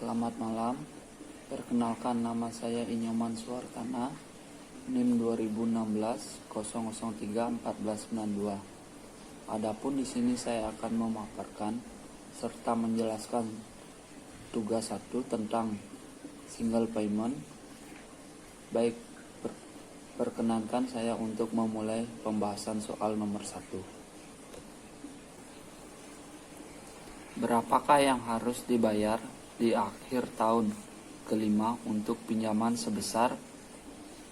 Selamat malam. Perkenalkan, nama saya Inyoman Suartana, NIM 2016-003-1492. Adapun di sini saya akan memaparkan serta menjelaskan tugas 1 tentang single payment. Baik, perkenankan saya untuk memulai pembahasan soal nomor 1. Berapakah yang harus dibayar di akhir tahun kelima untuk pinjaman sebesar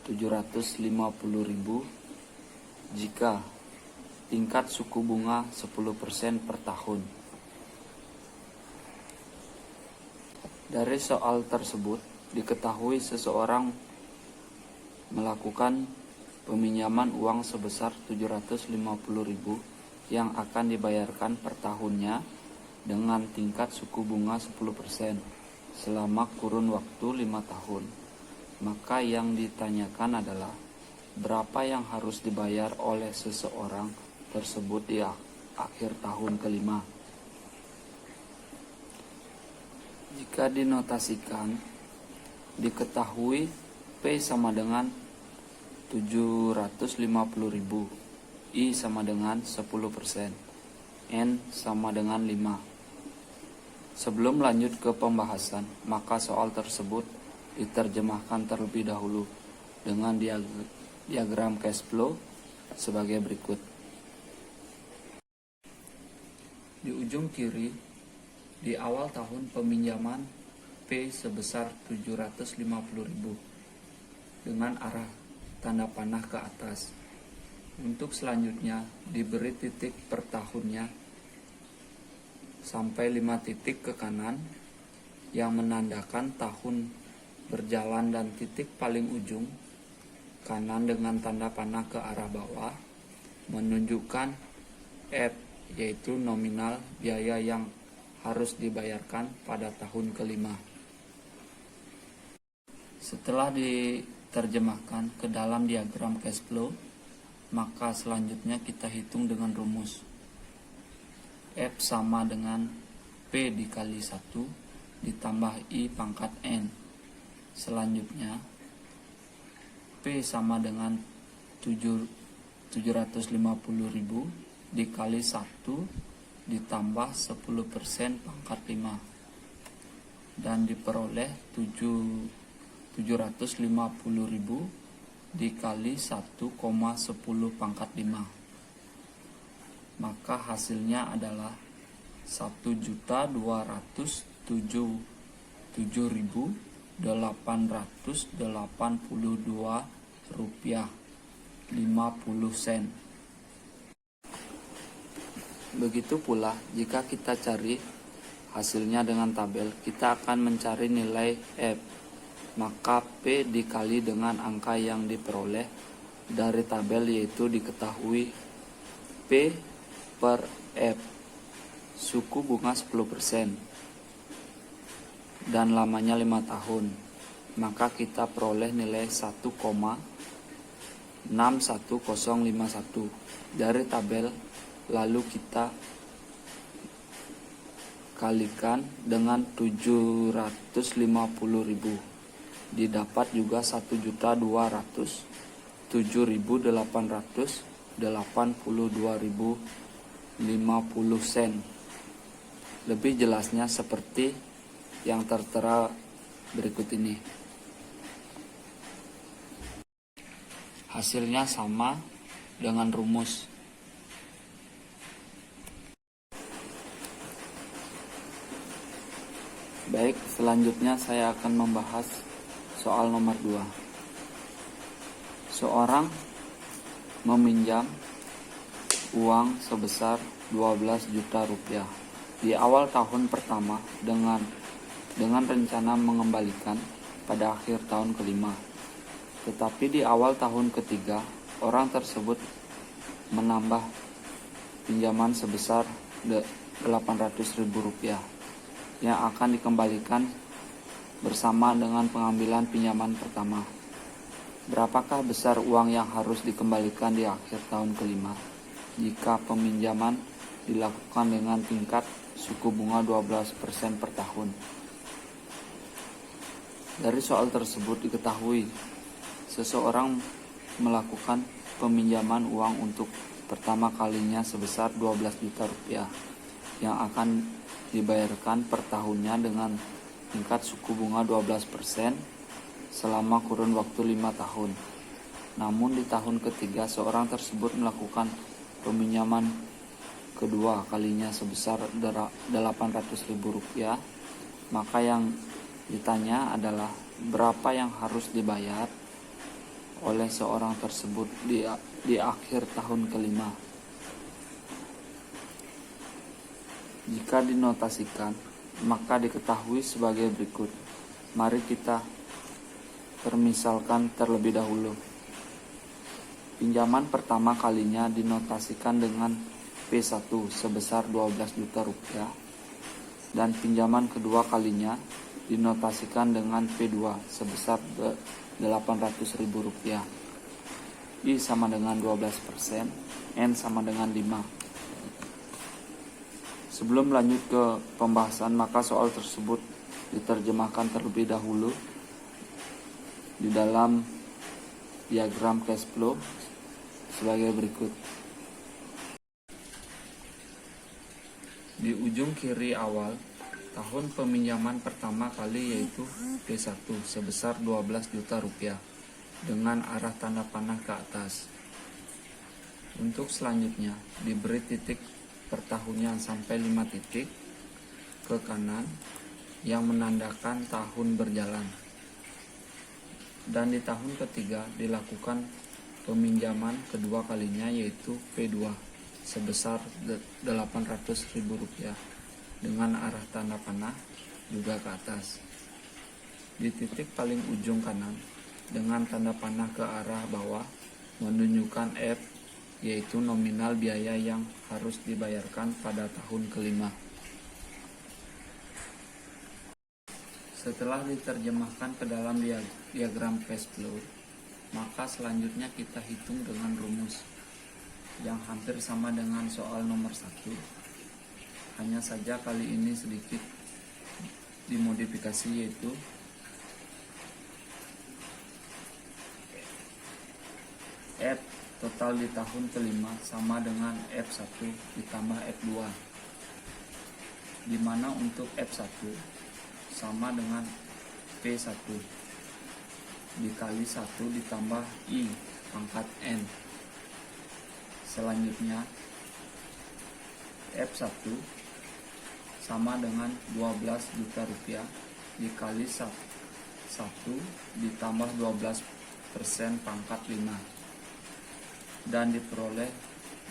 750.000 jika tingkat suku bunga 10% per tahun? Dari soal tersebut diketahui seseorang melakukan peminjaman uang sebesar 750.000 yang akan dibayarkan per tahunnya dengan tingkat suku bunga 10% selama kurun waktu 5 tahun. Maka yang ditanyakan adalah berapa yang harus dibayar oleh seseorang tersebut di akhir tahun kelima. Jika dinotasikan, diketahui P sama dengan 750.000, I sama dengan 10%, N sama dengan 5. Sebelum lanjut ke pembahasan, maka soal tersebut diterjemahkan terlebih dahulu dengan diagram cash flow sebagai berikut. Di ujung kiri, di awal tahun peminjaman P sebesar 750.000 dengan arah tanda panah ke atas. Untuk selanjutnya diberi titik per tahunnya sampai 5 titik ke kanan yang menandakan tahun berjalan dan titik paling ujung kanan dengan tanda panah ke arah bawah menunjukkan F, yaitu nominal biaya yang harus dibayarkan pada tahun kelima. Setelah diterjemahkan ke dalam diagram cash flow, maka selanjutnya kita hitung dengan rumus. F sama dengan P dikali 1 ditambah I pangkat N. Selanjutnya P sama dengan 750.000 dikali 1 ditambah 10% pangkat 5 dan diperoleh 750.000 dikali 1,10 pangkat 5. Maka hasilnya adalah 1.207.882 rupiah 50 sen. Begitu pula jika kita cari hasilnya dengan tabel, kita akan mencari nilai F. Maka P dikali dengan angka yang diperoleh dari tabel, yaitu diketahui P per F, suku bunga 10% dan lamanya 5 tahun. Maka kita peroleh nilai 1,61051 dari tabel, lalu kita kalikan dengan 750.000, didapat juga 1.207.882.50 sen. Lebih jelasnya seperti yang tertera berikut ini. Hasilnya sama dengan rumus. Baik, selanjutnya saya akan membahas soal nomor 2. Seorang meminjam uang sebesar 12 juta rupiah di awal tahun pertama dengan rencana mengembalikan pada akhir tahun kelima. Tetapi di awal tahun ketiga, orang tersebut menambah pinjaman sebesar 800.000 rupiah yang akan dikembalikan bersama dengan pengambilan pinjaman pertama. Berapakah besar uang yang harus dikembalikan di akhir tahun kelima jika peminjaman dilakukan dengan tingkat suku bunga 12% per tahun? Dari soal tersebut diketahui seseorang melakukan peminjaman uang untuk pertama kalinya sebesar 12 juta rupiah yang akan dibayarkan per tahunnya dengan tingkat suku bunga 12% selama kurun waktu 5 tahun. Namun di tahun ketiga seorang tersebut melakukan peminjaman kedua kalinya sebesar 800 ribu rupiah, maka yang ditanya adalah berapa yang harus dibayar oleh seorang tersebut di akhir tahun kelima. Jika dinotasikan, maka diketahui sebagai berikut. Mari kita permisalkan terlebih dahulu. Pinjaman pertama kalinya dinotasikan dengan P1 sebesar 12 juta rupiah dan pinjaman kedua kalinya dinotasikan dengan P2 sebesar 800 ribu rupiah. I sama dengan 12%, N sama dengan 5. Sebelum lanjut ke pembahasan, maka soal tersebut diterjemahkan terlebih dahulu di dalam diagram cash flow sebagai berikut. Di ujung kiri awal, tahun peminjaman pertama kali yaitu P1 sebesar 12 juta rupiah dengan arah tanda panah ke atas. Untuk selanjutnya diberi titik per tahunnya sampai 5 titik ke kanan yang menandakan tahun berjalan. Dan di tahun ketiga dilakukan peminjaman kedua kalinya yaitu P2 sebesar 800 ribu rupiah dengan arah tanda panah juga ke atas. Di titik paling ujung kanan dengan tanda panah ke arah bawah menunjukkan F, yaitu nominal biaya yang harus dibayarkan pada tahun kelima. Setelah diterjemahkan ke dalam diagram cash flow, maka selanjutnya kita hitung dengan rumus yang hampir sama dengan soal nomor 1. Hanya saja kali ini sedikit dimodifikasi, yaitu F total di tahun kelima sama dengan F1 ditambah F2, di mana untuk F1 sama dengan P1 dikali 1 ditambah I pangkat N. Selanjutnya F1 sama dengan 12 juta rupiah dikali 1 ditambah 12% pangkat 5 dan diperoleh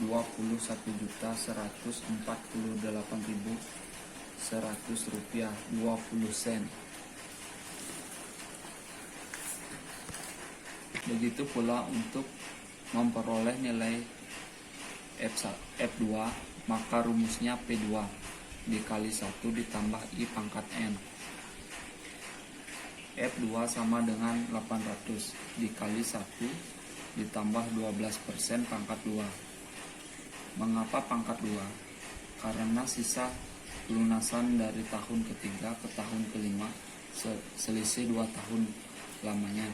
21.148.100 rupiah 20 sen. Begitu pula untuk memperoleh nilai F2, maka rumusnya P2 dikali 1 ditambah I pangkat N. F2 sama dengan 800 dikali 1 ditambah 12% pangkat 2. Mengapa pangkat 2? Karena sisa pelunasan dari tahun ketiga ke tahun kelima selisih 2 tahun lamanya.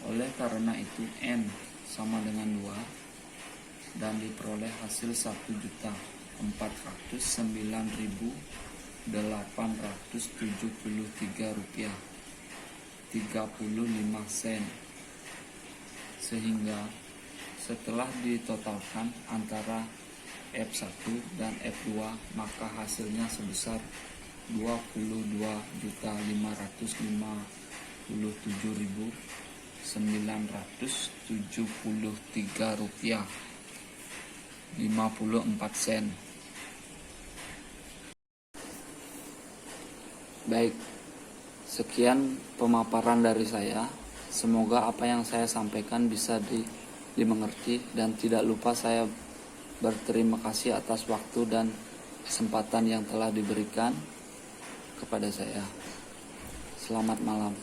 Oleh karena itu N sama dengan 2 dan diperoleh hasil 1.409.873 rupiah 35 sen. Sehingga setelah ditotalkan antara F1 dan F2, maka hasilnya sebesar 22.057.973 rupiah 54 sen. Baik, sekian pemaparan dari saya. Semoga apa yang saya sampaikan bisa dimengerti, dan tidak lupa saya berterima kasih atas waktu dan kesempatan yang telah diberikan kepada saya. Selamat malam.